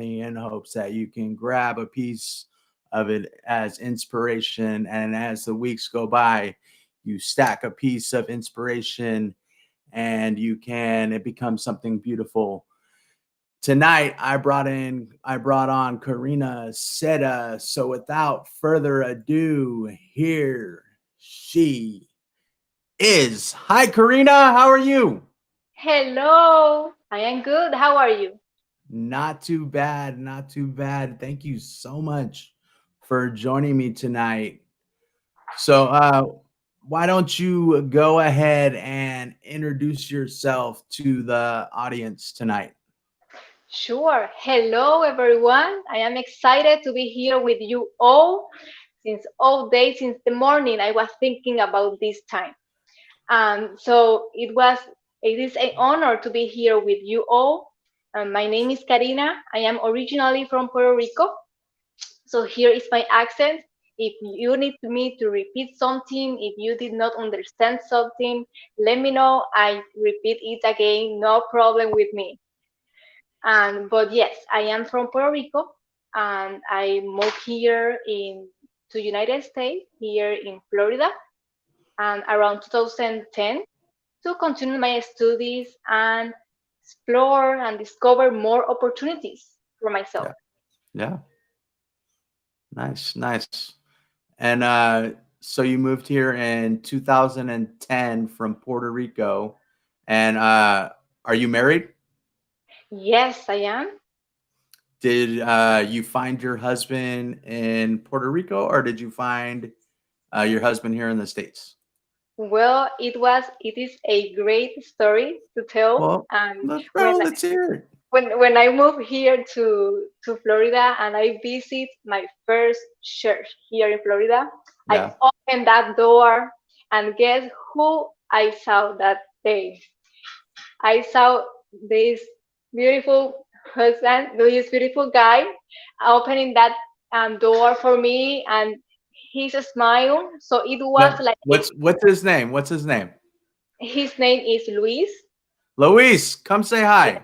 in hopes that you can grab a piece of it as inspiration. And as the weeks go by, you stack a piece of inspiration and it becomes something beautiful. Tonight I brought on Karina Seda. So without further ado, here she is. Hi Karina, how are you? Hello, I am good. How are you? Not too bad, not too bad. Thank you so much for joining me tonight. So why don't you go ahead and introduce yourself to the audience tonight? Sure. Hello, everyone. I am excited to be here with you all. Since all day, since the morning, I was thinking about this time. So it is an honor to be here with you all. My name is Karina. I am originally from Puerto Rico. So here is my accent. If you need me to repeat something, if you did not understand something, let me know. I repeat it again, no problem with me. But yes, I am from Puerto Rico, and I moved here in to United States here in Florida, and around 2010 to continue my studies and explore and discover more opportunities for myself. Yeah. Yeah. Nice, nice. And so you moved here in 2010 from Puerto Rico. And are you married? Yes, I am. Did you find your husband in Puerto Rico or did you find your husband here in the States? Well, it is a great story to tell. Well, And bro, let's hear it. when I moved here to Florida and I visit my first church here in Florida, I Yeah. opened that door and guess who I saw that day? I saw this beautiful husband, this beautiful guy opening that door for me and his smile. So it was like What's his name? What's his name? his name is Luis. Luis, come say Yeah. hi.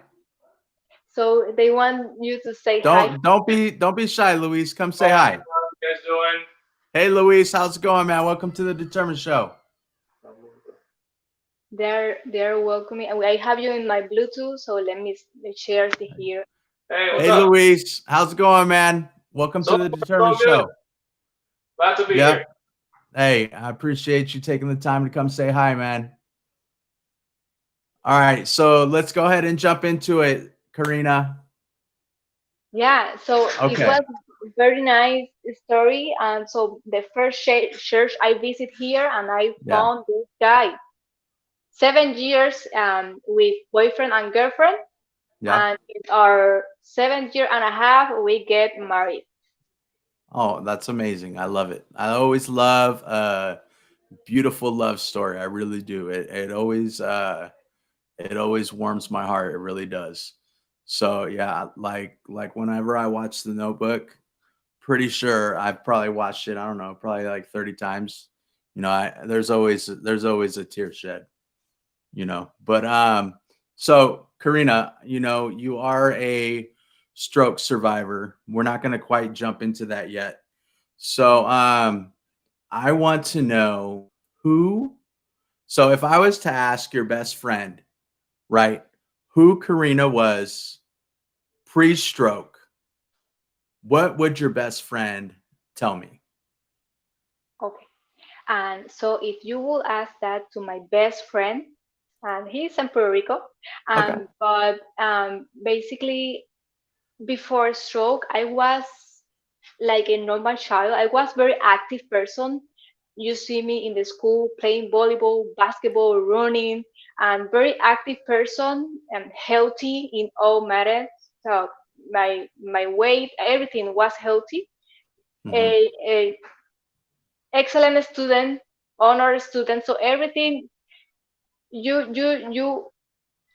So they want you to say hi. Don't be shy, Luis. Come say Morning, hi. how you guys doing? Hey Luis, how's it going, man? Welcome to the Determined Show. They're welcoming. I have you in my Bluetooth, so let me share the here. Hey, what's Hey Okay. up? Luis, how's it going, man? Welcome So to the far, Determined so good. Show. Glad to be Yep. here. Hey, I appreciate you taking the time to come say hi, man. All right, so let's go ahead and jump into it, Karina. Yeah, so it Okay. was very nice story. And so the first church I visit here, and I Yeah. found this guy. 7 years with boyfriend and girlfriend, Yeah. and in our 7 year and a half, we get married. Oh, that's amazing. I love it. I always love a beautiful love story. I really do. It always warms my heart. It really does. So yeah, like whenever I watch The Notebook, pretty sure I've probably watched it. I don't know, probably like 30 times. There's always a tear shed. But so Karina, you are a stroke survivor. We're not going to quite jump into that yet. So I want to know who. So if I was to ask your best friend, right, who Karina was pre-stroke, what would your best friend tell me? Okay. And so if you will ask that to my best friend, and he's in Puerto Rico, Okay. but basically before stroke, I was like a normal child. I was very active person. You see me in the school playing volleyball, basketball, running, and very active person and healthy in all matters. So my weight, everything was healthy. Hmm. A excellent student, honor student. So everything you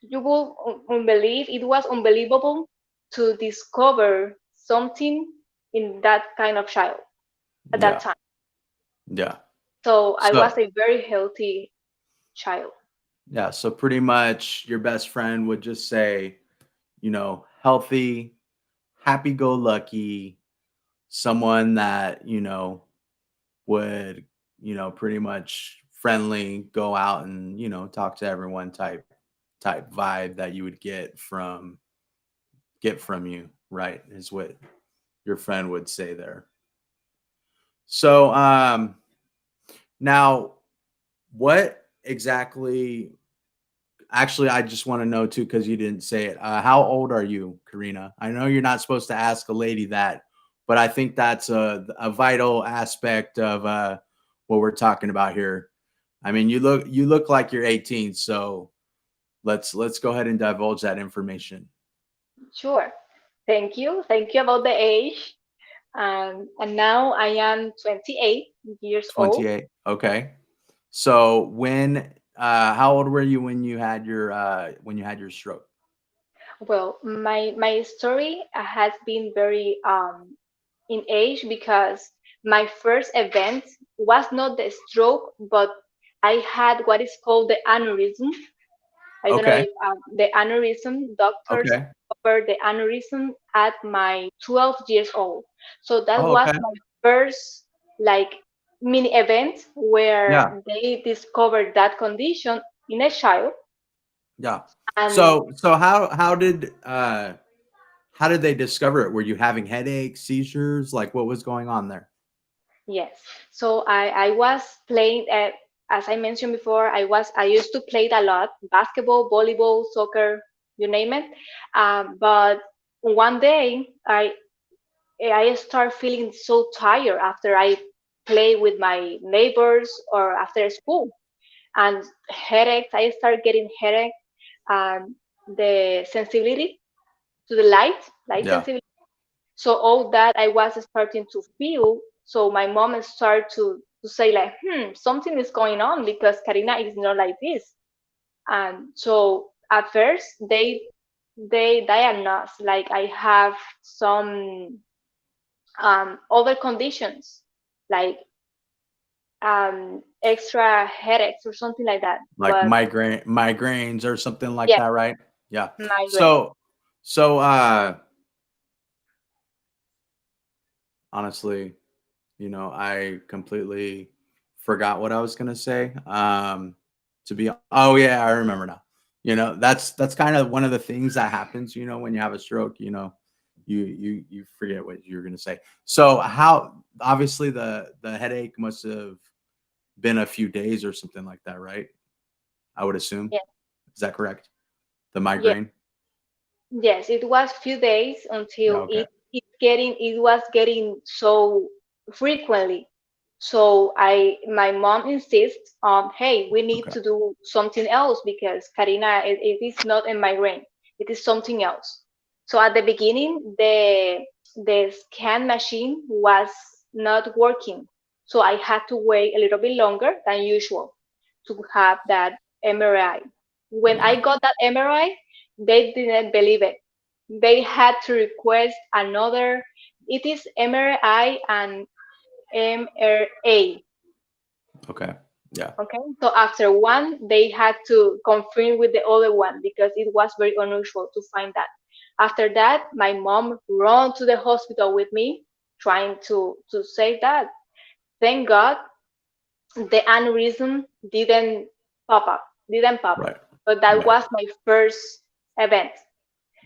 you will unbelieve it was unbelievable to discover something in that kind of child at that Yeah. time. Yeah. So I was So a very healthy child. yeah. So pretty much your best friend would just say, healthy, happy-go-lucky, someone that, would, pretty much friendly, go out and, talk to everyone type vibe that you would get from you, right? Is what your friend would say there. So now what exactly, actually, I just want to know too, because you didn't say it. How old are you, Karina? I know you're not supposed to ask a lady that, but I think that's a vital aspect of what we're talking about here. I mean, you look like you're 18, so let's go ahead and divulge that information. Sure. Thank you. Thank you about the age. And now I am 28 years old. 28. Okay. So how old were you when you had your stroke? Well, my story has been very in age because my first event was not the stroke, but I had what is called the aneurysm. I don't know Okay. if the aneurysm doctors Okay. covered the aneurysm at my 12 years old. So that Oh, was okay. my first like mini event Yeah. where they discovered that condition in a child. Yeah. And So how did they discover it? Were you having headaches, seizures? Like what was going on there? yes, so I was playing, as I mentioned before, I used to play it a lot, basketball, volleyball, soccer, you name it. But one day I start feeling so tired after I play with my neighbors or after school, and headaches. I start getting headache, and the sensibility to the light Yeah. sensibility. So all that I was starting to feel. So my mom started to say like, something is going on because Karina is not like this. And so at first they diagnosed like I have some other conditions like extra headaches or something like that. Like But migraines or something like yeah, that, right? Yeah. migraine. So honestly, I completely forgot what I was gonna say. Oh yeah, I remember now. That's kind of one of the things that happens, when you have a stroke, you forget what you're gonna say. So how obviously the headache must have been a few days or something like that, right? I would assume. Yeah, Is that correct? The yeah. migraine? Yes, it was few days Yeah, until okay. it was getting so frequently. So my mom insists on, hey, we need Okay. to do something else because Karina, it is not a migraine, it is something else. So at the beginning, the scan machine was not working, so I had to wait a little bit longer than usual to have that MRI. When I Yeah. got that MRI, they didn't believe it. They had to request another. It is MRI and MRA. Okay. Yeah. Okay. So after one, they had to confirm with the other one because it was very unusual to find that. After that, my mom ran to the hospital with me, trying to save that. Thank God, the aneurysm didn't pop. Right. But that Right. was my first event.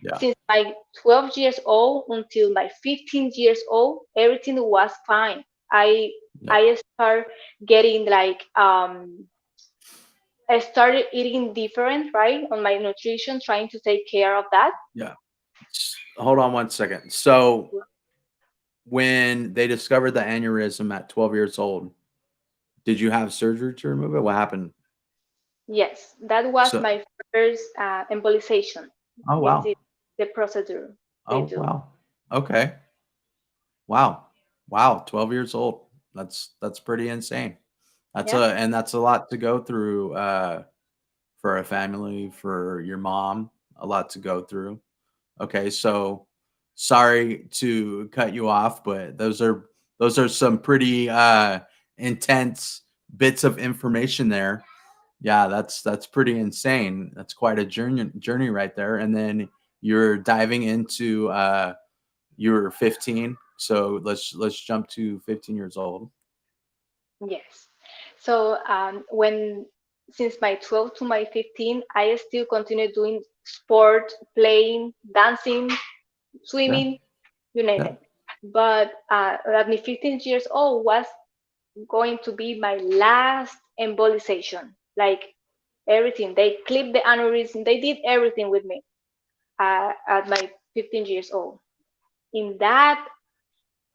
Yeah. Since my 12 years old until my 15 years old, everything was fine. I Yeah. I start getting like I started eating different, right, on my nutrition, trying to take care of that. Yeah. Hold on one second. So when they discovered the aneurysm at 12 years old, did you have surgery to remove it? What happened? Yes, that was So, my first embolization. oh Is wow. the procedure they Oh do? wow. Okay. Wow. Wow. 12 years old. That's pretty insane. Yeah. That's a lot to go through for a family, for your mom, a lot to go through. Okay, so sorry to cut you off, but those are some pretty intense bits of information there. Yeah, that's pretty insane. That's quite a journey right there. And then you're diving into you were 15. So let's jump to 15 years old. Yes. So when since my 12 to my 15, I still continue doing sport, playing, dancing, Yeah, swimming, you name yeah. it. But at me 15 years old was going to be my last embolization. Like everything, they clipped the aneurysm, they did everything with me at my 15 years old. In that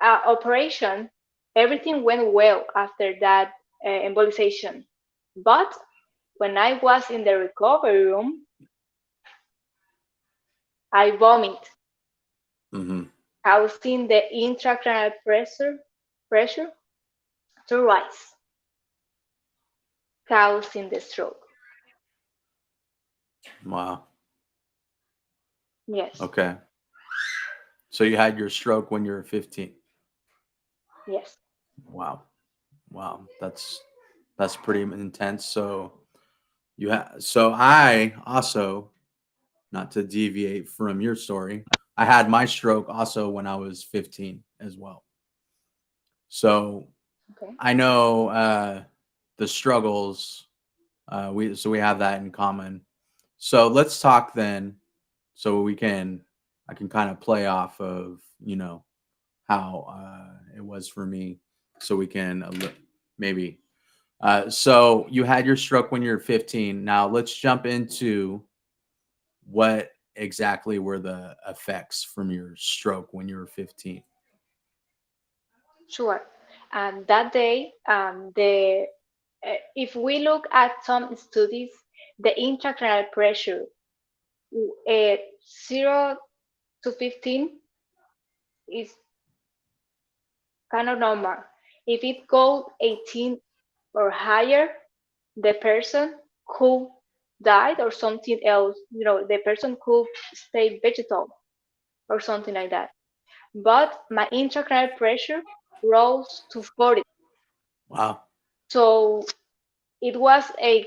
operation, everything went well after that embolization. But when I was in the recovery room, I vomit, Hmm. causing the intracranial pressure to rise, causing the stroke. Wow. Yes, Okay. So you had your stroke when you were 15. yes, Wow. Wow. That's pretty intense. So so I also, not to deviate from your story, I had my stroke also when I was 15 as well. So okay, I know the struggles. We have that in common. So let's talk then. So I can kind of play off of how it was for me. So we can maybe. So you had your stroke when you were 15. Now let's jump into what exactly were the effects from your stroke when you were 15. sure. That day, if we look at some studies, the intracranial pressure, 0 to 15 is kind of normal. If it goes 18 or higher, the person could die or something else. The person could stay vegetal or something like that. But my intracranial pressure rose to 40. Wow. So it was a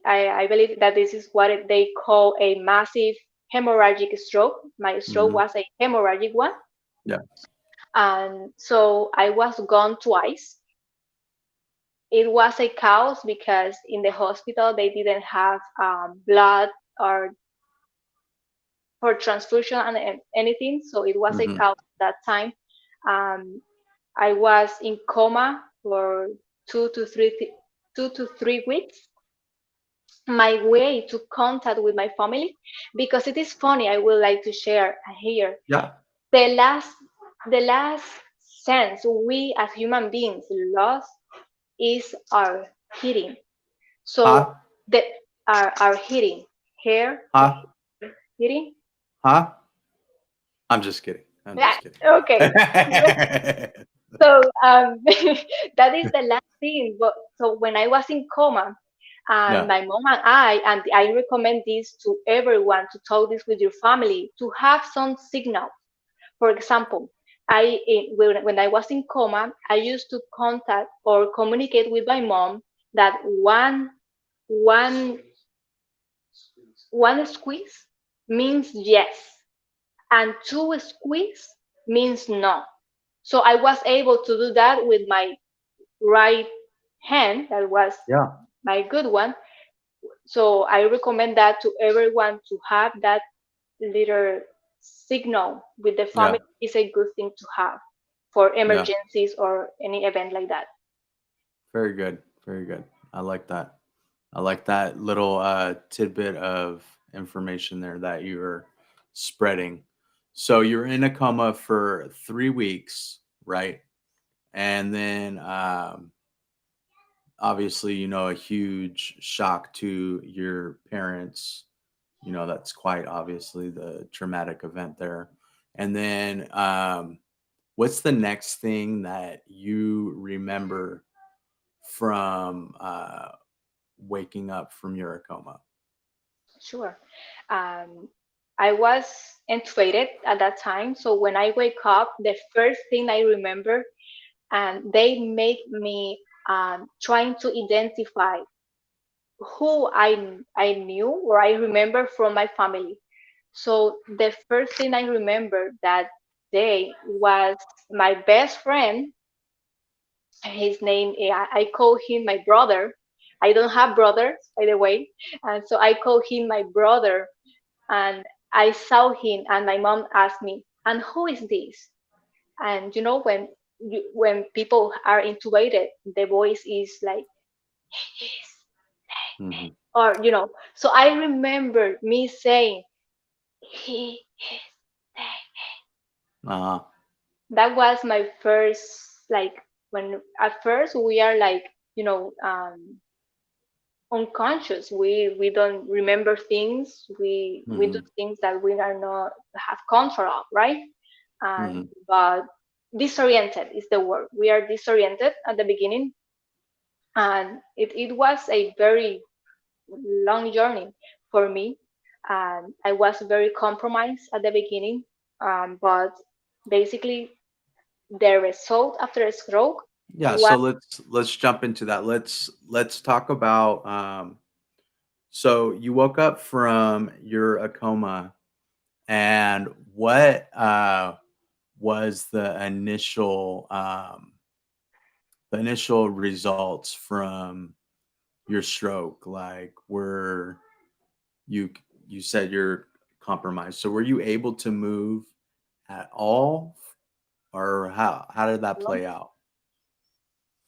I believe that this is what they call a massive hemorrhagic stroke. My stroke Hmm. was a hemorrhagic one. Yeah. And so I was gone twice. It was a chaos because in the hospital they didn't have blood or for transfusion and anything. So it was a Hmm. chaos that time. Um, I was in coma for 2 to 3 weeks. My way to contact with my family, because it is funny. I would like to share here Yeah. the last the last sense we as human beings lost is our hearing. So Huh? the our hearing, hair, the Huh? hearing. Huh? I'm just kidding. I'm Yeah, just kidding. okay. So that is the last thing. But so when I was in coma, and Yeah. my mom and I recommend this to everyone to talk this with your family to have some signal. For example, when I was in coma, I used to contact or communicate with my mom that one one squeeze means yes, and two squeeze means no. So I was able to do that with my right hand. That was Yeah. my good one. So I recommend that to everyone to have that little signal with the Yeah. family is a good thing to have for Yeah. emergencies or any event like that. Very good. Very good. I like that. I like that little tidbit of information there that you're spreading. So you're in a coma for 3 weeks, right? And then obviously, a huge shock to your parents. That's quite obviously the traumatic event there. And then what's the next thing that you remember from waking up from your coma? Sure. Um, I was intubated at that time. So when I wake up, the first thing I remember, and they make me trying to identify who I knew or I remember from my family. So the first thing I remember that day was my best friend. His name, I call him my brother. I don't have brothers, by the way, and so I call him my brother. And I saw him, and my mom asked me, "And who is this?" And when people are intubated, the voice is like, "Yes," Hmm. or So I remember me saying, "He is dead." Uh, That was my first, like, when at first we are like, unconscious. We don't remember things. We do hmm. things that we are not have control of, right? And Hmm. but disoriented is the word. We are disoriented at the beginning, and it was a very long journey for me. And I was very compromised at the beginning, but basically the result after a stroke Yeah, was so let's jump into that. Let's talk about so you woke up from your a coma, and what was the initial results from your stroke? Like, you you said you're compromised. So were you able to move at all, or how did that play out?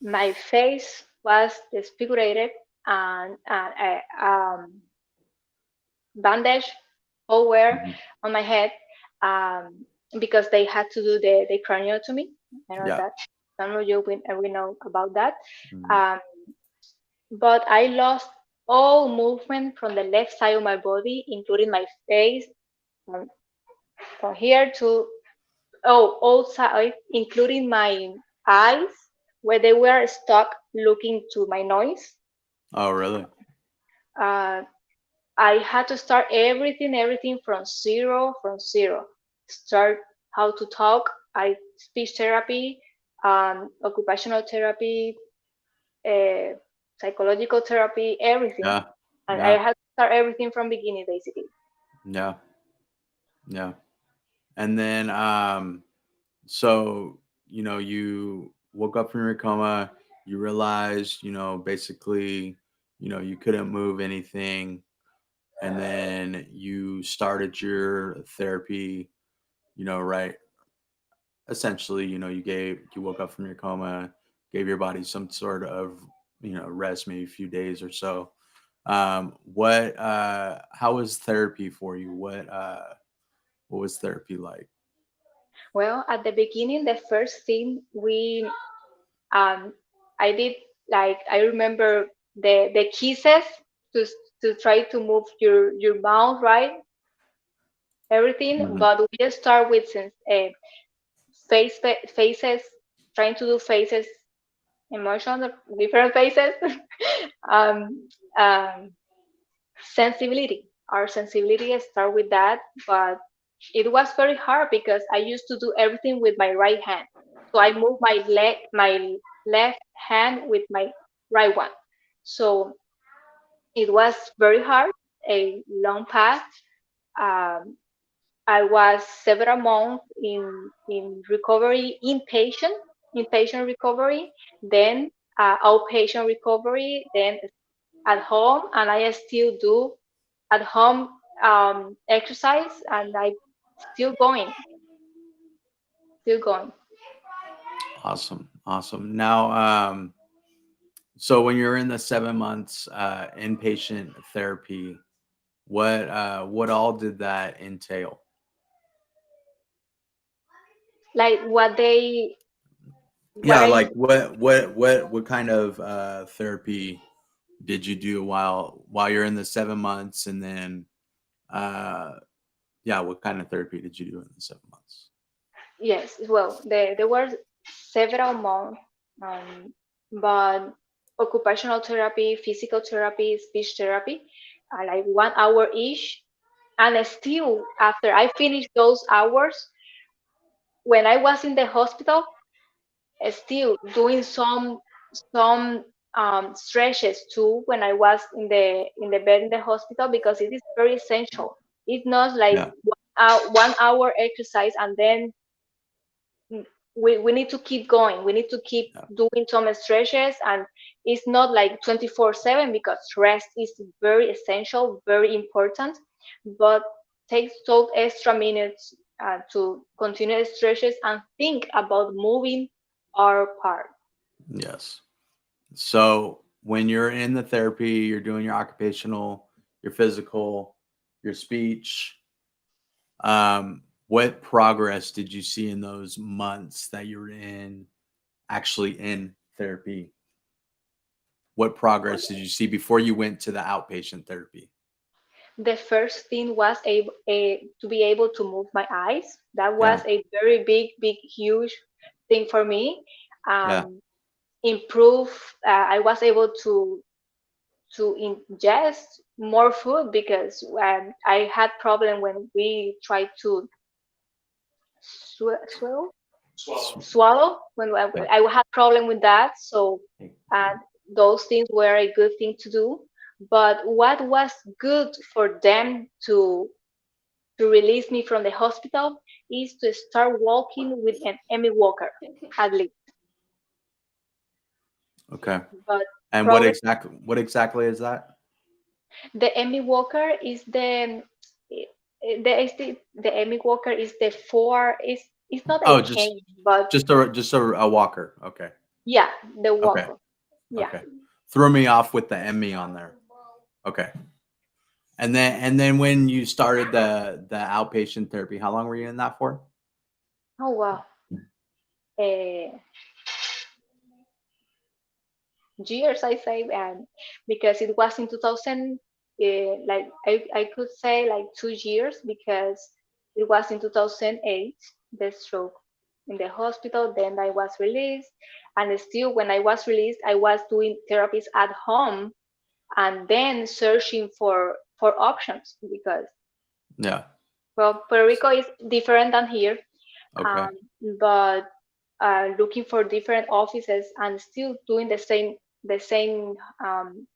my face was disfigured, and bandage over Mhm. on my head, um, because they had to do the craniotomy. I know Yeah. that some of you we know about that. Mhm. Um, but I lost all movement from the left side of my body, including my face, from, from here to all sides, including my eyes, where they were stuck looking to my nose. Oh, really? Uh, I had to start everything from zero. Start how to talk, speech therapy, occupational therapy, uh, psychological therapy, everything. Yeah. And I Yeah. had to start everything from beginning, basically. Yeah. Yeah. And then so you woke up from your coma, you realized, basically, you couldn't move anything, and then you started your therapy, right, essentially, you woke up from your coma, gave your body some sort of, rest, maybe a few days or so. What how was therapy for you? What was therapy like? Well, at the beginning, the first thing um, I did, like, I remember the kisses to to try to move your mouth, right? Everything, Hmm. but we just start with faces, trying to do faces, emotions, different faces. um, um, Sensibility. Our sensibility start with that, but it was very hard because I used to do everything with my right hand. So I move my left hand with my right one. So it was very hard, a long path. Um, I was several months in recovery, inpatient recovery, then outpatient recovery, then at home, and I still do at home exercise, and I still going, still going. Awesome, awesome. Now, so when you're in the 7 months inpatient therapy, what all did that entail? Like what Yeah, are you? like what kind of therapy did you do while you're in the 7 months, and then uh yeah, what kind of therapy did you do in the 7 months? Yes, well, there were several months, um, but occupational therapy, physical therapy, speech therapy, like 1 hour each. And still, after I finished those hours, when I was in the hospital, still doing some stretches too when I was in the bed in the hospital, because it is very essential. It's not like Yeah. 1 hour exercise and then we need to keep going. We need to keep Yeah. doing some stretches, and it's not like 24/7 because rest is very essential, very important. But take those extra minutes to continue stretches and think about moving our part. Yes. So when you're in the therapy, you're doing your occupational, your physical, your speech. What progress did you see in those months that you were actually in therapy? What progress did you see before you went to the outpatient therapy? The first thing was to be able to move my eyes. That was Yeah. a very big, huge thing for me. Yeah. Improve. I was able to ingest more food because I had problem when we tried to swallow Swallow. swallow when Yeah. I had problem with that. So uh, those things were a good thing to do. But what was good for them to release me from the hospital is to start walking with an Emmy Walker at least. Okay. But And progress. what exactly is that? The Emmy Walker is the Emmy Walker is the four is it's not a Oh, cane, but just a walker. Okay. yeah, the Okay. walker. Yeah. Okay. Threw me off with the ME on there. Okay. And then when you started the outpatient therapy, how long were you in that for? Oh wow. Uh, Years I say, and because it was in 2000, like I could say like 2 years because it was in 2008 the stroke in the hospital. Then I was released, and still when I was released, I was doing therapies at home and then searching for options because Yeah. well, Puerto Rico is different than here, Okay. um, but looking for different offices and still doing the same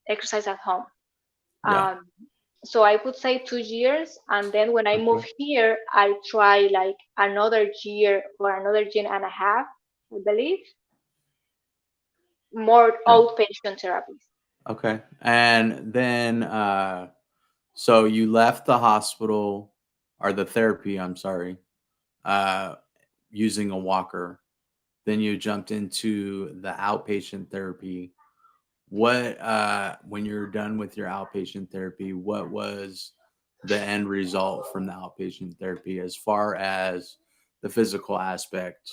exercise at home. Yeah. Um, so I would say 2 years, and then when I Okay. moved here, I try like another year or another year and a half, I believe, more Yeah. outpatient therapies. Okay. And then so you left the hospital or the therapy, I'm sorry, uh using a walker. Then you jumped into the outpatient therapy. What when you're done with your outpatient therapy, what was the end result from the outpatient therapy as far as the physical aspect,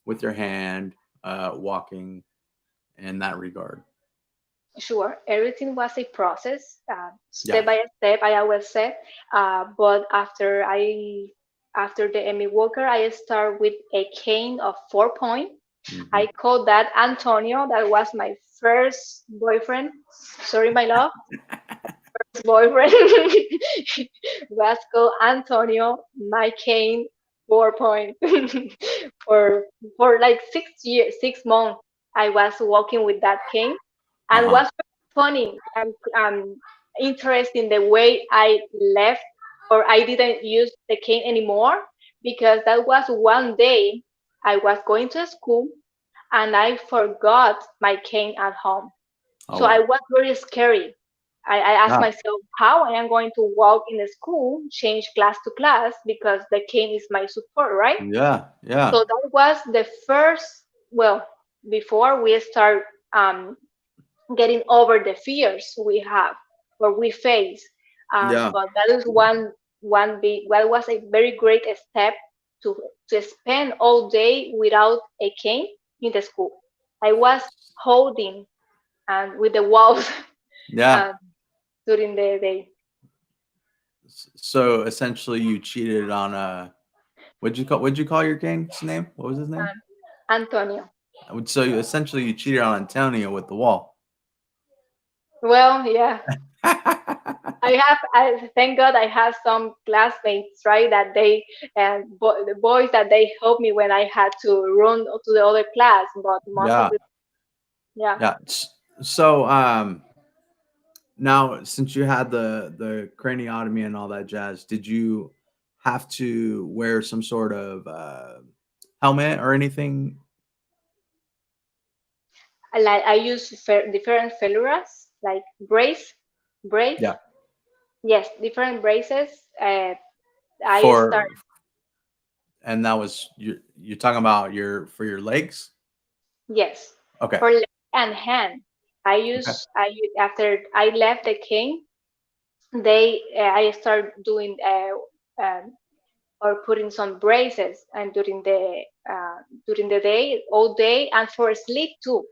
with your hand, walking in that regard? Sure, everything was a process, Yeah. step by step. I always said, but after the Emmy Walker, I start with a cane of 4 point. I Hmm. called that Antonio. That was my first boyfriend. Sorry, my love. First boyfriend was called Antonio. My cane 4 point for like 6 years, 6 months. I was walking with that cane, and Uh-huh. was funny and interesting the way I left or I didn't use the cane anymore because that was one day I was going to school and I forgot my cane at home. Oh So I wow. was very scary. I asked Yeah. myself how I am going to walk in the school, change class to class because the cane is my support, right? Yeah. So Yeah. that was the first, well, before we start getting over the fears we have or we face. Yeah. But that is one big, well, was a very great step to spend all day without a cane in the school. I was holding with the walls Yeah. um, during the day. So essentially you cheated on what'd you call your king's name? What was his name? Um, Antonio. So you essentially you cheated on Antonio with the wall. Well, yeah. I thank God I have some classmates, right? That they the boys that they helped me when I had to run to the other class. But most of Yeah. the yeah, Yeah. So now since you had the craniotomy and all that jazz, did you have to wear some sort of helmet or anything? Like I use different felluras, like brace. Yeah. Yes, different braces. I start. For and that was you're talking about your for your legs? Yes, Okay. for leg and hand. Okay. After I left the cane, I start doing or putting some braces and during the day, all day, and for sleep too.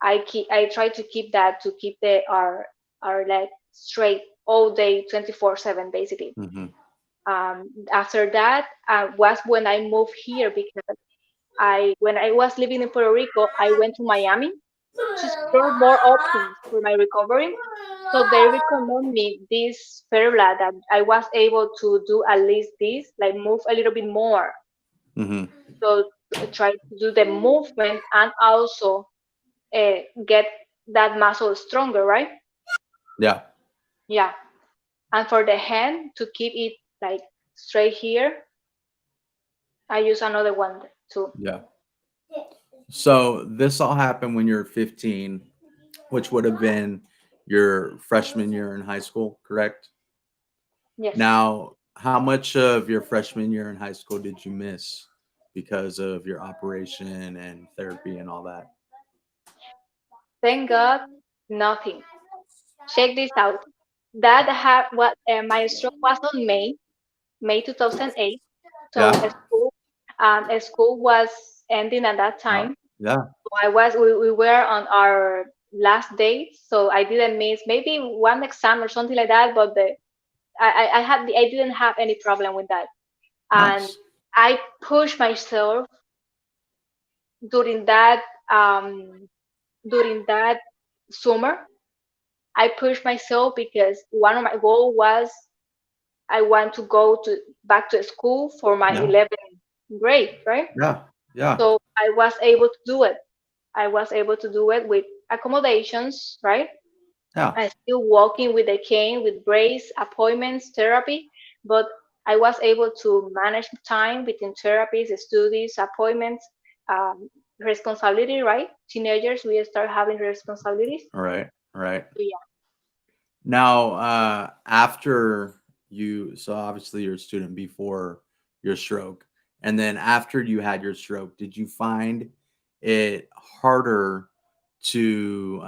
I try to keep that to keep the our leg straight all day, 24/7, basically. Hmm. After that was when I moved here because I when I was living in Puerto Rico, I went to Miami to explore more options for my recovery. So they recommend me this ferula that I was able to do at least this, like move a little bit more. Hmm. So try to do the movement and also get that muscle stronger, right? Yeah. Yeah. And for the hand to keep it like straight here, I use another one too. Yeah. So this all happened when you were 15, which would have been your freshman year in high school, correct? Yes. Now, how much of your freshman year in high school did you miss because of your operation and therapy and all that? Thank God, nothing. Check this out. That had what my stroke was on May 2008. So Yeah. a school was ending at that Oh, time. yeah. So we were on our last day, so I didn't miss maybe one exam or something like that. But I didn't have any problem with that, and Nice. I pushed myself during that um, during that summer. I pushed myself because one of my goal was I want to go to back to school for my Yeah. 11th grade, right? Yeah. Yeah. So I was able to do it. I was able to do it with accommodations, right? Yeah. I still walking with a cane, with brace, appointments, therapy, but I was able to manage time between therapies, studies, appointments, responsibility, right? Teenagers, we start having responsibilities. All right. All right. So yeah. Now, after so obviously you're a student before your stroke, and then after you had your stroke, did you find it harder to,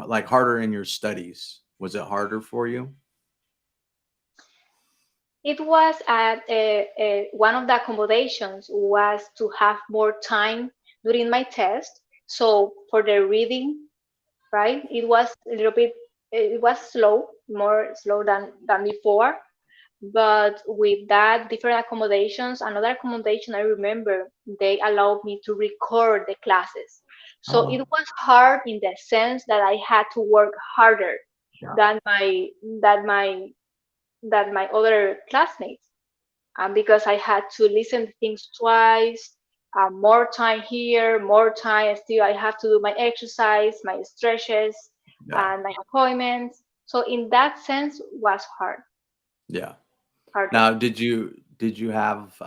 like harder in your studies? Was it harder for you? It was one of the accommodations was to have more time during my test. So for the reading, right, it was a little bit, it was slow, more slow than before. But with that different accommodations, another accommodation I remember, they allowed me to record the classes. So it Oh, was hard in the sense that I had to work harder yeah. than my other classmates, because I had to listen to things twice, more time here, more time. Still, I have to do my exercise, my stretches, Yeah. and my appointments. So in that sense, was Yeah. harder. Now, did you have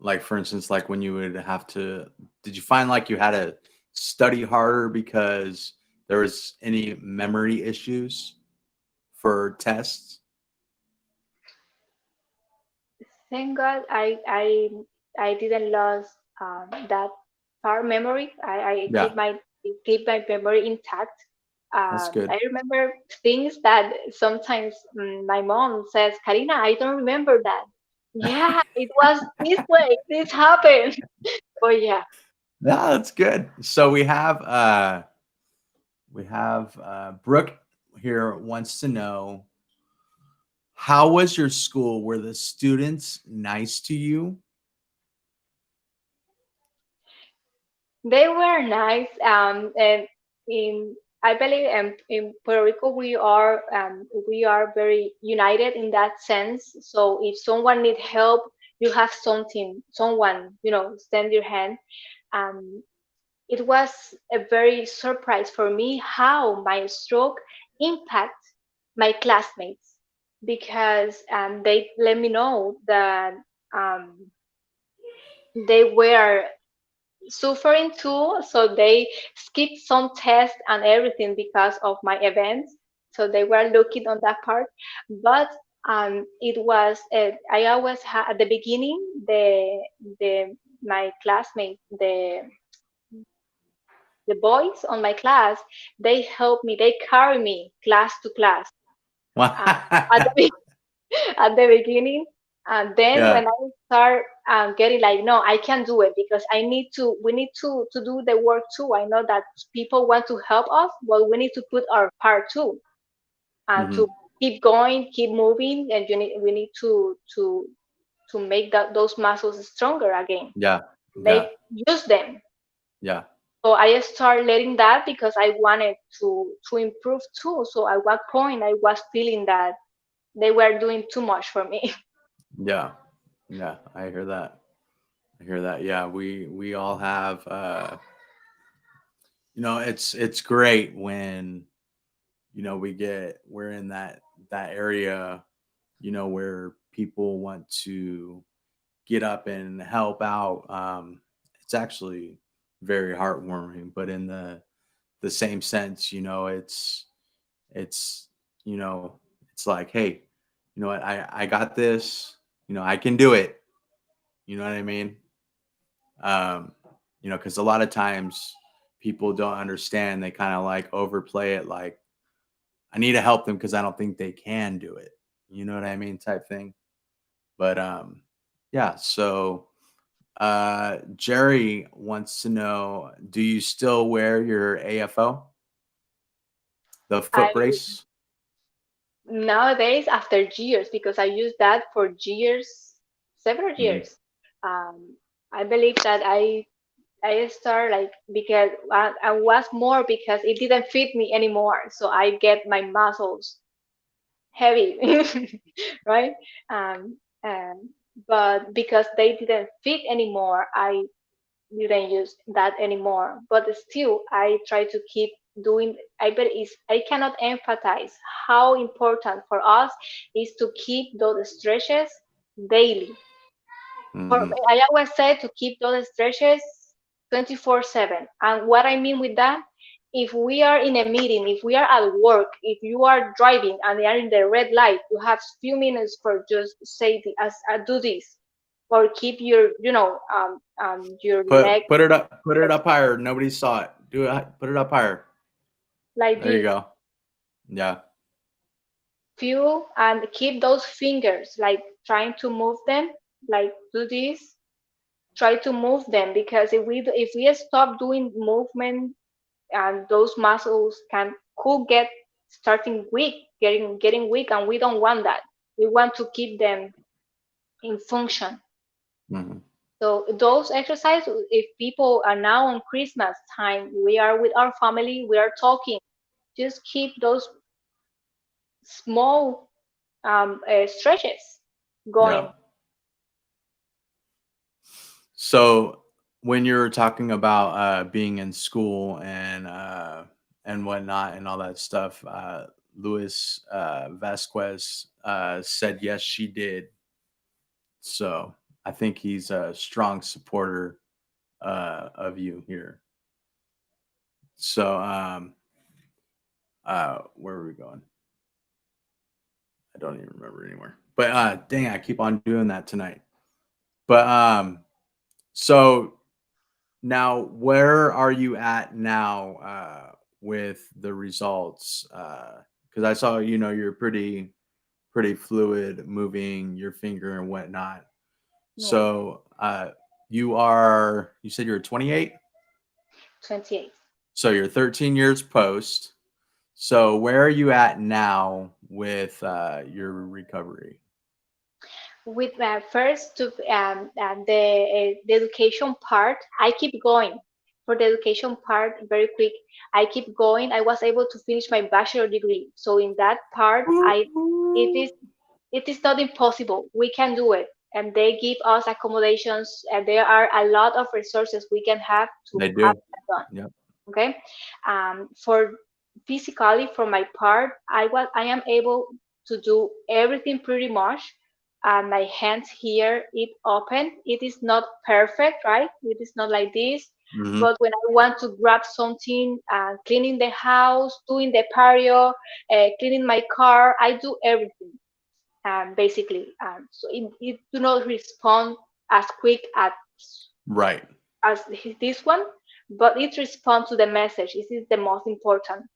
like for instance, like when you would have to, did you find like you had to study harder because there was any memory issues for tests? Thank God, I didn't lose that part memory. I Yeah, keep my memory intact. that's good. I remember things that sometimes my mom says, Karina, I don't remember that. Yeah, it was this way. This happened. But yeah, No, that's good. So we have Brooke here wants to know, how was your school? Were the students nice to you? they were nice. And in I believe in Puerto Rico we are very united in that sense. So if someone needs help, you have someone extend your hand. Um, it was a very surprise for me how my stroke impact my classmates because they let me know that. um, they were suffering too, so they skipped some tests and everything because of my events. So they were looking on that part, but it was I always had at the beginning the my classmates the boys on my class, they help me, they carry me class to class uh, at the at the beginning. And then Yeah. when I start getting like, no, I can't do it because we need to do the work too. I know that people want to help us, but we need to put our part too and Hmm. to keep going, keep moving, and we need to make those muscles stronger again, Yeah. make Yeah. use them. Yeah. So I started letting that because I wanted to improve too. So at what point I was feeling that they were doing too much for me. Yeah. Yeah. I hear that. I hear that. Yeah. We all have it's great when we're in that area, where people want to get up and help out. It's actually very heartwarming, but in the same sense, it's you know it's like, hey, you know what, I got this, I can do it. You know what I mean? um because a lot of times people don't understand, they kind of like overplay it, like, I need to help them because I don't think they can do it, you know what I mean, type thing. But yeah, so Jerry wants to know, do you still wear your AFO, the I foot brace? nowadays after years because I used that for years, several Hmm. years. I believe that I start like because I was more because it didn't fit me anymore, so I get my muscles heavy, right? Um, um, but because they didn't fit anymore, I didn't use that anymore. But still, I try to keep doing. I cannot emphasize how important for us is to keep those stretches daily. For Hmm. I always say to keep those stretches 24/7. And what I mean with that, if we are in a meeting, if we are at work, if you are driving and they are in the red light, you have few minutes for just say as do this, or keep your your leg Put it up higher. Nobody saw it. Do it. Put it up higher. like There you this, go. Yeah. few, and keep those fingers like trying to move them, like do this, try to move them because if we stop doing movement and those muscles could get starting weak, getting weak, and we don't want that. We want to keep them in function. Hmm. So those exercises, if people are now on Christmas time, we are with our family, we are talking, just keep those small stretches Yeah. going. So when you're talking about being in school and whatnot and all that stuff, Luis Vasquez said yes, she did. So I think he's a strong supporter of you here. So where are we going? I don't even remember anymore. But dang, I keep on doing that tonight. But so now, where are you at now with the results? Because I saw, you're pretty fluid, moving your finger and whatnot. Yeah, So you said you're 28, 28. so you're 13 years post. So where are you at now with your recovery? With first to the education part, I keep going. For the education part, very quick, I keep going. I was able to finish my bachelor degree. So in that part, it is it is not impossible. We can do it, and they give us accommodations, and there are a lot of resources we can have to They have do. that done. Yep. Okay, for physically, for my part, I am able to do everything pretty much. and my hands here, it open. It is not perfect, right? It is not like this. Hmm. But when I want to grab something, cleaning the house, doing the patio, cleaning my car, I do everything, basically. So it do not respond as quick Right. as this one, but it responds to the message. This is the most important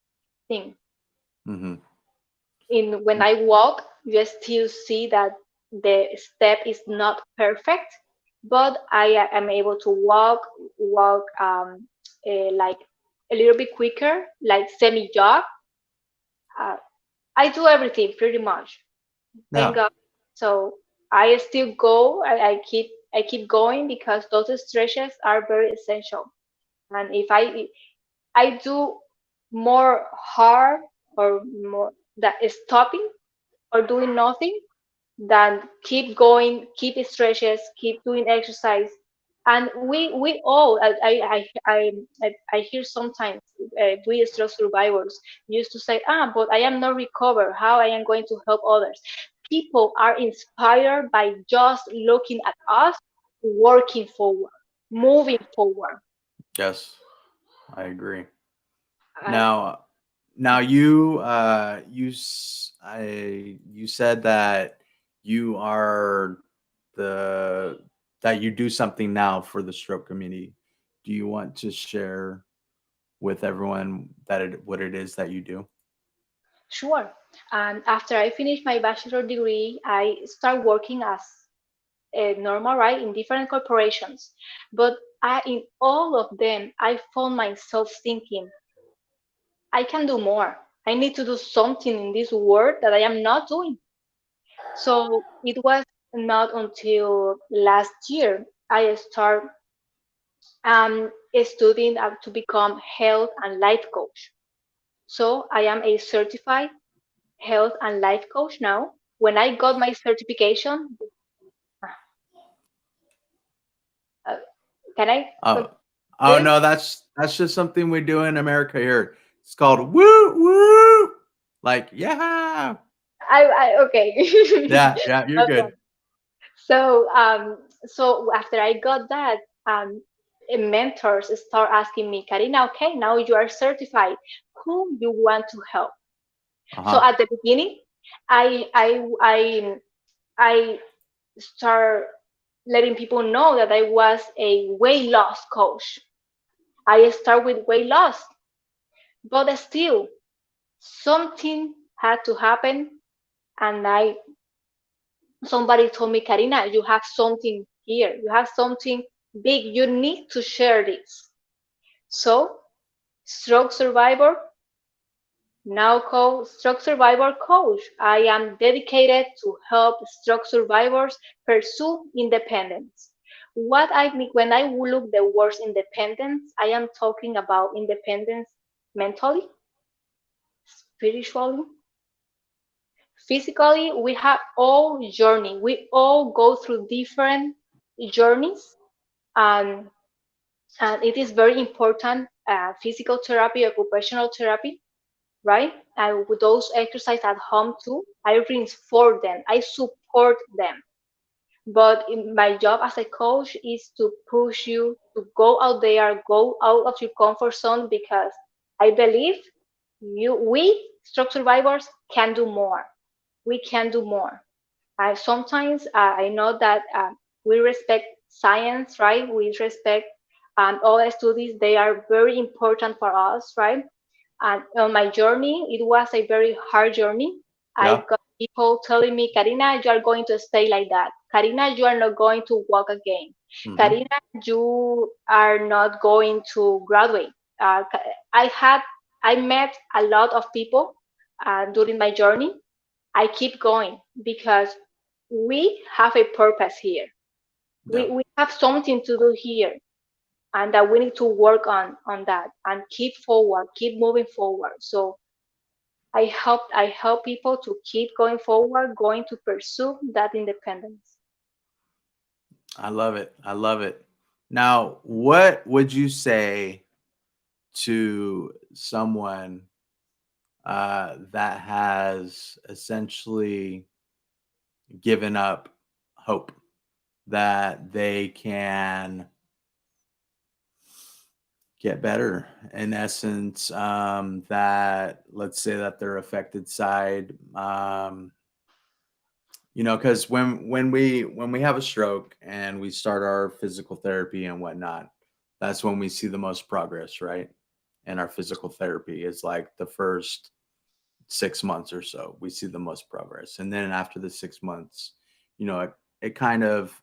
thing. Hmm. In when I walk, you still see that the step is not perfect, but I am able to walk like a little bit quicker, like semi jog. Uh, I do everything pretty much. Thank Yeah. God. So I still go. I keep going because those stretches are very essential. And if I do more hard or more that stopping or doing nothing than keep going, keep stretches, keep doing exercise. And we all I hear sometimes we stroke survivors used to say, but I am not recovered. How I am going to help others? People are inspired by just looking at us working forward, moving forward. Yes, I agree. Uh, Now, you said that you are the that you do something now for the stroke community. Do you want to share with everyone what it is that you do? sure. And after I finish my bachelor degree, I start working as normal, right, in different corporations. But in all of them, I found myself thinking, I can do more. I need to do something in this world that I am not doing. So it was not until last year I started studying to become health and life coach. So I am a certified health and life coach now. When I got my certification, uh, can I? Oh, oh Continue? no, that's just something we do in America here. It's called woo woo. Like, yeah. I okay. Yeah, yeah, you're Okay. good. So after I got that, mentors start asking me, Karina, okay, now you are certified. Whom you want to help? So Uh-huh. at the beginning, I I I I start letting people know that I was a weight loss coach. I start with weight loss, but still something had to happen, and I somebody told me, Karina, you have something here. You have something big. You need to share this. So, stroke survivor, now called stroke survivor coach. I am dedicated to help stroke survivors pursue independence. What I mean when I look the words independence, I am talking about independence mentally, spiritually, physically. We have all journey. We all go through different journeys, and it is very important. Physical therapy, occupational therapy, right? And with those exercise at home too, I reinforce them. I support them. But in my job as a coach is to push you to go out there, go out of your comfort zone, because I believe we stroke survivors can do more. We can do more. Sometimes I know that we respect science, right? We respect all the studies. They are very important for us, right? And on my journey, it was a very hard journey. I Yeah. got people telling me, Karina, you are going to stay like that. Karina, you are not going to walk again. Hmm. Karina, you are not going to graduate. I had, I met a lot of people during my journey. I keep going because we have a purpose here. Yeah. We have something to do here, and that we need to work on that and keep forward, keep moving forward. So I help people to keep going forward, going to pursue that independence. I love it. I love it. Now, what would you say to someone that has essentially given up hope that they can get better. In essence, that let's say that their affected side, because when we have a stroke and we start our physical therapy and whatnot, that's when we see the most progress, right? And our physical therapy is like the first 6 months or so. We see the most progress, and then after the 6 months, you know, it, it kind of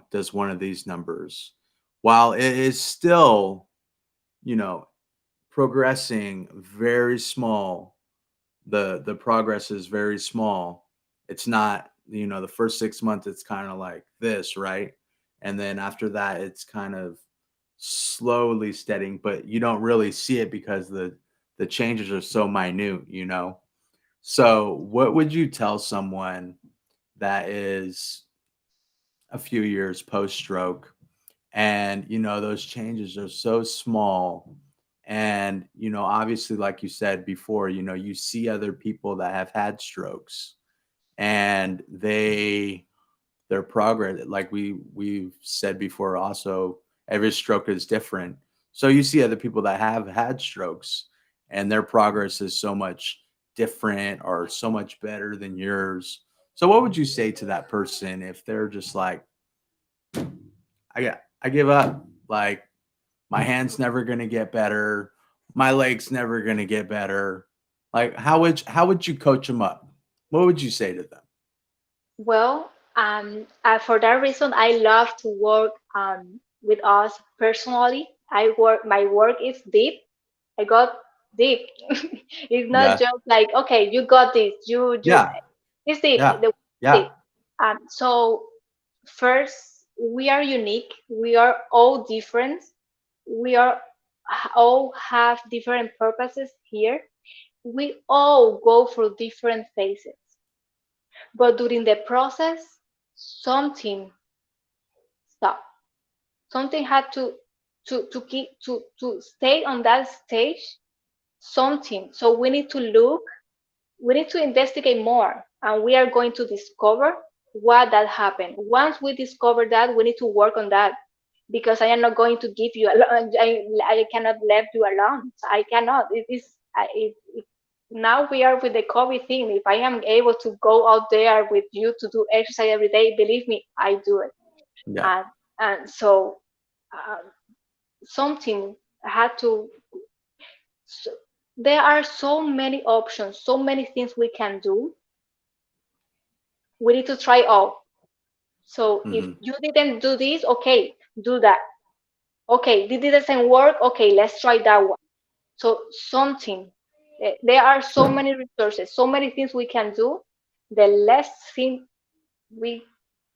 does one of these numbers. While it is still, you know, progressing very small, the progress is very small. It's not, the first 6 months it's kind of like this, right? And then after that it's kind of slowly steadying, but you don't really see it because the changes are so minute. So what would you tell someone that is a few years post stroke, and those changes are so small, and obviously, like you said before, you see other people that have had strokes, and their progress, like we've said before, also every stroke is different. So you see other people that have had strokes, and their progress is so much different or so much better than yours. So what would you say to that person if they're just like, I give up. Like, my hand's never gonna get better. My leg's never gonna get better. Like, how would you coach them up? What would you say to them? Well, for that reason, I love to work with us personally. My work is deep. I got deep. It's not Yeah, just like, okay, you got this. yeah, It's deep. yeah, The deep. yeah, So first, we are unique. We are all different. We are all have different purposes here. We all go through different phases, but during the process, something stopped. Something had to keep to stay on that stage. Something. So we need to look. We need to investigate more, and we are going to discover what that happened. Once we discover that, we need to work on that, because I am not going to give you alone. I cannot leave you alone. I cannot. It is. Now we are with the COVID thing. If I am able to go out there with you to do exercise every day, believe me, I do it. yeah, And so um, something had to. So, there are so many options, so many things we can do. We need to try all. So if hmm, you didn't do this, okay, do that. Okay, this doesn't work. Okay, let's try that one. So something. There are so many resources, so many things we can do. The less thing we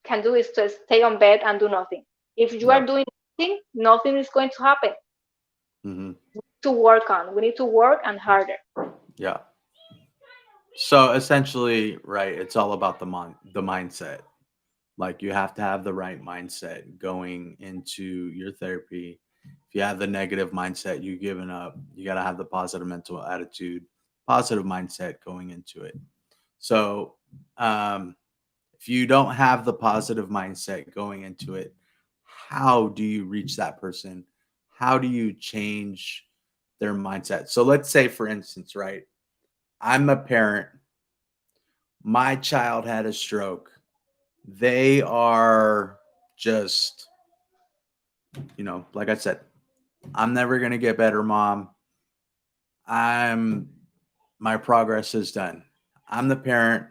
can do is to stay on bed and do nothing. If you are yep, doing nothing, nothing is going to happen. hmm, To work on. We need to work and harder. yeah. So essentially, right, it's all about the mindset. Like, you have to have the right mindset going into your therapy. If you have the negative mindset, you've given up. You got to have the positive mental attitude, positive mindset going into it. So, um, if you don't have the positive mindset going into it, how do you reach that person? How do you change their mindset? So, let's say, for instance, right, I'm a parent, my child had a stroke. They are just, like I said, I'm never going to get better, mom. I'm, my progress is done. I'm the parent.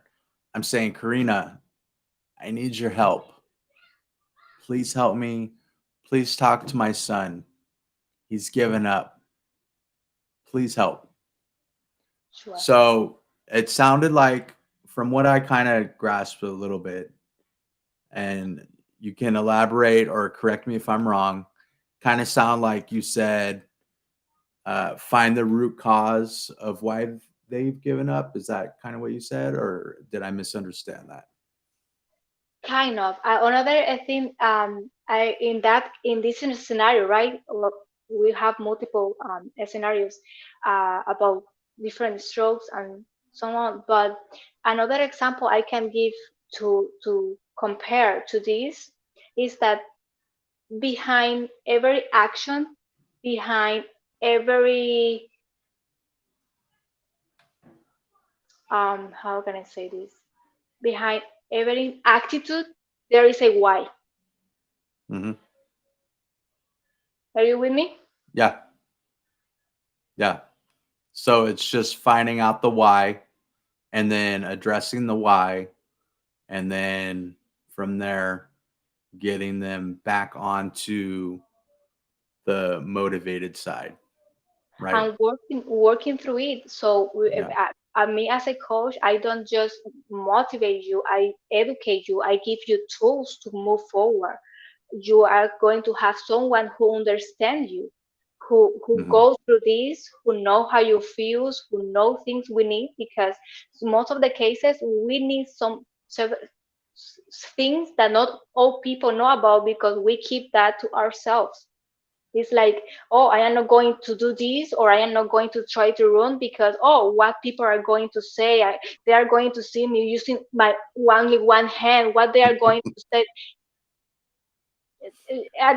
I'm saying, Karina, I need your help. Please help me. Please talk to my son. He's given up. Please help. Sure. So it sounded like, from what I kind of grasped a little bit, and you can elaborate or correct me if I'm wrong, kind of sound like you said, find the root cause of why they've given up. Is that kind of what you said, or did I misunderstand that? Kind of. Another, I think, in this scenario, right? Look, we have multiple scenarios about different strokes and so on. But another example I can give to compare to this is that behind every action, behind every how can I say this? Behind every attitude, there is a why. Mm-hmm. Are you with me? Yeah. Yeah. So it's just finding out the why and then addressing the why. And then from there, getting them back onto the motivated side. Right. And working through it. So Yeah. me as a coach, I don't just motivate you, I educate you, I give you tools to move forward. You are going to have someone who understands you, who Mm-hmm. goes through this, who know how you feel, who know things we need, because most of the cases we need some things that not all people know about, because we keep that to ourselves. It's like, oh, I am not going to do this, or I am not going to try to run because, oh, what people are going to say. They are going to see me using my only one hand. What they are going to say.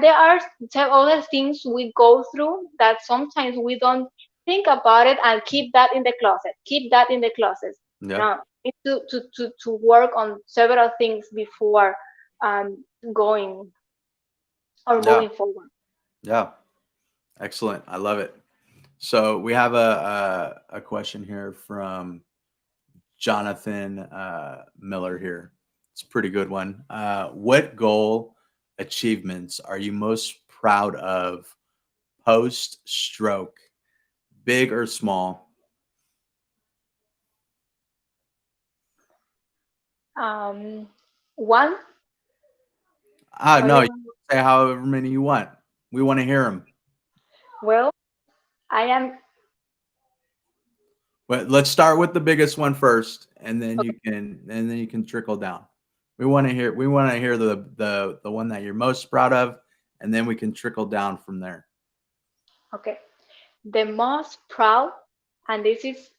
There are other things we go through that sometimes we don't think about it and keep that in the closet. Keep that in the closet. Yeah. No, need to work on several things before going or Yeah. moving forward. Yeah. Excellent. I love it. So we have a question here from Jonathan Miller here. It's a pretty good one. What goal achievements are you most proud of post stroke, big or small? Um, one, No, only you one. say however many you want. We want to hear them. Well, I am But let's start with the biggest one first, and then you can trickle down. We want to hear the one that you're most proud of, and then we can trickle down from there. okay. The most proud, and this is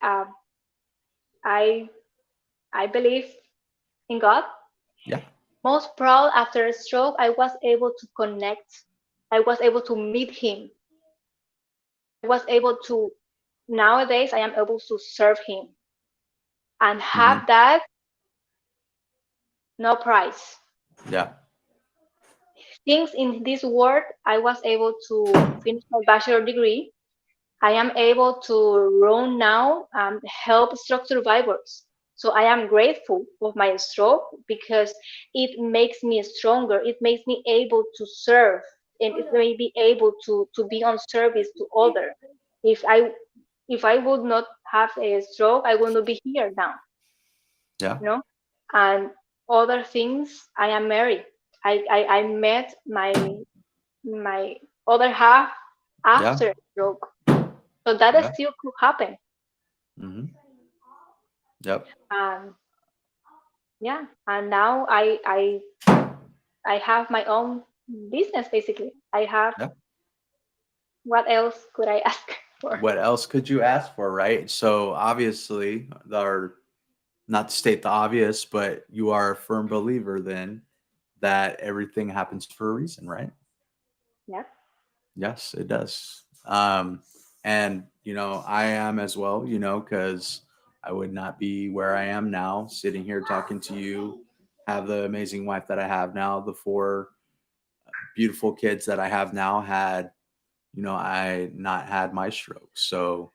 I I believe in God. Yeah. Most proud after a stroke, I was able to connect. I was able to meet Him. I was able to. Nowadays, I am able to serve Him and Hmm. have that no price. Yeah. Things in this world, I was able to finish my bachelor degree. I am able to run now help stroke survivors. So I am grateful of my stroke because it makes me stronger. It makes me able to serve, and it may be able to be on service to others. If I would not have a stroke, I would not be here now. Yeah. You know, and other things. I am married. I met my other half Yeah. after a stroke. So that Yeah. still could happen. Hmm. Yep. And yeah, and now I have my own business basically. I have, Yeah. what else could I ask for? What else could you ask for, right? So obviously, our not to state the obvious, but you are a firm believer then that everything happens for a reason, right? Yeah. Yes, it does. And I am as well, because I would not be where I am now, sitting here talking to you, have the amazing wife that I have now, the four beautiful kids that I have now had, I not had my stroke. So,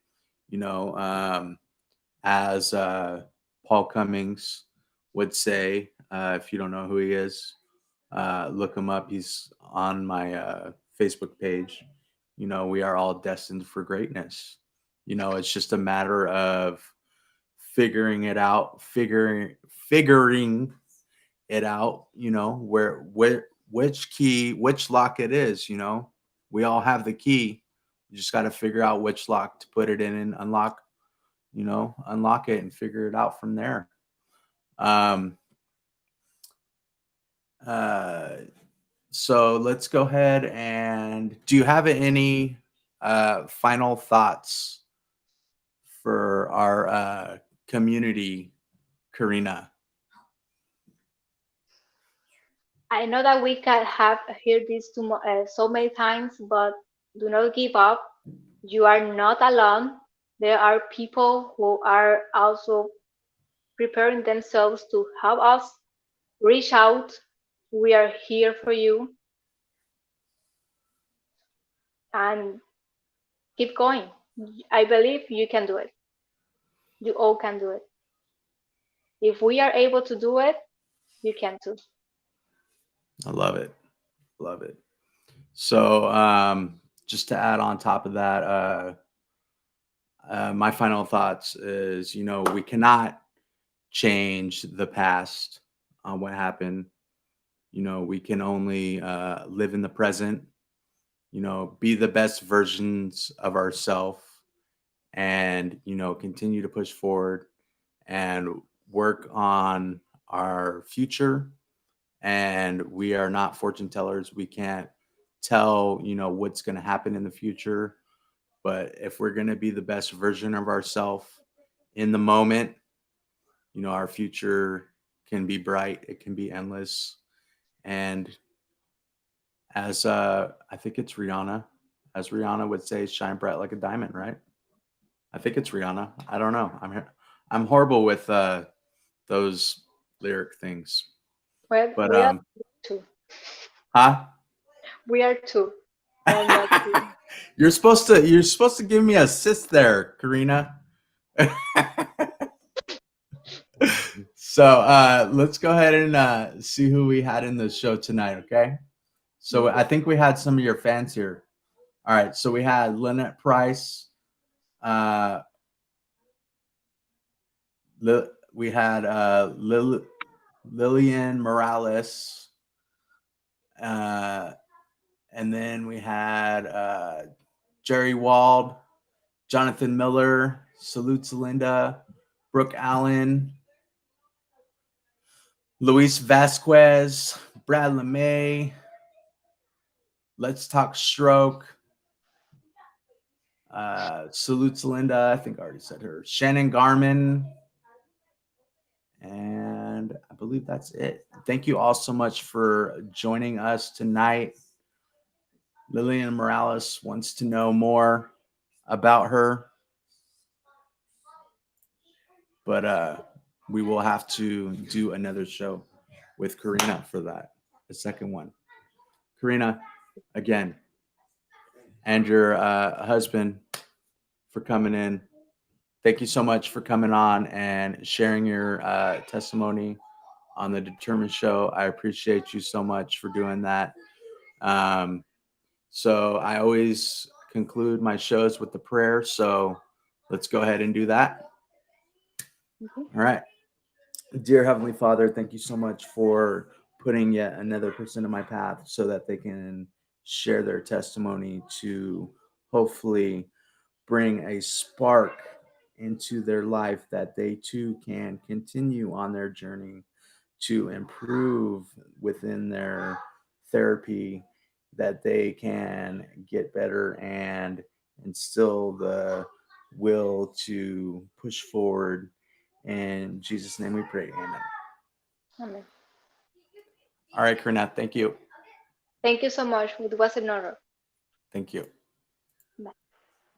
you know, um, as Paul Cummings would say, if you don't know who he is, look him up. He's on my Facebook page. We are all destined for greatness. It's just a matter of figuring it out, figuring it out. Where which key, which lock it is. We all have the key. You just got to figure out which lock to put it in and unlock. Unlock it and figure it out from there. Um, uh, So let's go ahead and do you have any final thoughts for our community, Karina? I know that we can have heard this so many times, but do not give up. You are not alone. There are people who are also preparing themselves to help us. Reach out. We are here for you and keep going. I believe you can do it. You all can do it. If we are able to do it, you can too. I love it. Love it. So just to add on top of that, my final thoughts is, we cannot change the past on what happened. We can only live in the present, be the best versions of ourselves, and, continue to push forward and work on our future. And we are not fortune tellers. We can't tell, what's going to happen in the future. But if we're going to be the best version of ourselves in the moment, our future can be bright, it can be endless. And as I think it's Rihanna, as Rihanna would say, shine bright like a diamond, right? I think it's Rihanna. I don't know. I'm horrible with those lyric things. Well, But we are two. huh? We are two. We are not two. You're supposed to give me a assist there, Karina. So let's go ahead and see who we had in the show tonight, okay? So I think we had some of your fans here. All right, so we had Lynette Price. We had Lillian Morales. And then we had Jerry Wald, Jonathan Miller, Salute Linda, Brooke Allen, Luis Vasquez, Brad LeMay, Let's Talk Stroke, Salute Linda, I think I already said her, Shannon Garman, and I believe that's it. Thank you all so much for joining us tonight. Lillian Morales wants to know more about her, but we will have to do another show with Karina for that, the second one. Karina, again, and your husband for coming in. Thank you so much for coming on and sharing your testimony on the Determined Show. I appreciate you so much for doing that. So I always conclude my shows with the prayer. So let's go ahead and do that. All right. Dear Heavenly Father, thank you so much for putting yet another person in my path so that they can share their testimony to hopefully bring a spark into their life that they too can continue on their journey to improve within their therapy, that they can get better and instill the will to push forward. In Jesus' name we pray. Amen. Amen. All right, Karina, thank you. Thank you so much. It was an honor. Thank you.